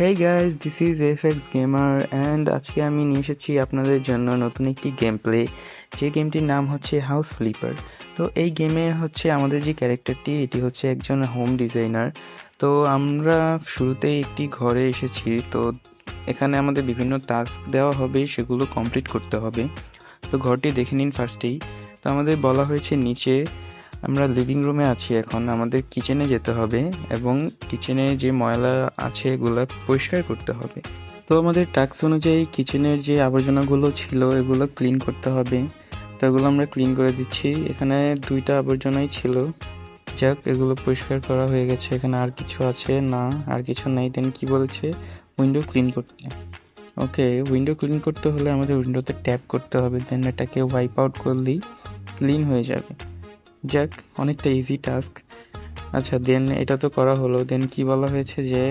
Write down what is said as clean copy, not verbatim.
Hey guys, this is FX Gamer and আজকে আমি নিয়ে এসেছি আপনাদের জন্য নতুন একটি গেম প্লে। যে গেমটির নাম হচ্ছে হাউস ফ্লিপার। তো এই গেমে হচ্ছে আমাদের যে ক্যারেক্টারটি এটি হচ্ছে একজন হোম ডিজাইনার। তো আমরা শুরুতেই একটি ঘরে এসেছি। তো এখানে আমাদের বিভিন্ন টাস্ক দেওয়া হবে, সেগুলো কমপ্লিট করতে হবে। তো ঘরটি দেখে নিন ফার্স্টেই। তো আমাদের বলা হয়েছে নিচে আমরা লিভিং রুমে আছি, এখন আমাদের কিচেনে যেতে হবে এবং কিচেনে যে ময়লা আছে এগুলো পরিষ্কার করতে হবে। তো আমাদের টাস্ক অনুযায়ী কিচেনের যে আবর্জনাগুলো ছিল এগুলো ক্লিন করতে হবে। তো এগুলো আমরা ক্লিন করে দিচ্ছি। এখানে 2টা আবর্জনাই ছিল, যাক এগুলো পরিষ্কার করা হয়ে গেছে। এখানে আর কিছু আছে না, আর কিছু নেই। দেন কি বলেছে, উইন্ডো ক্লিন করতে। ওকে, উইন্ডো ক্লিন করতে হলে আমাদের উইন্ডোতে ট্যাপ করতে হবে, দেন এটাকে ওয়াইপ আউট করলেই ক্লিন হয়ে যাবে। যাক, অনেকটা ইজি টাস্ক। আচ্ছা, দেন এটা তো করা হলো। দেন কি বলা হয়েছে যে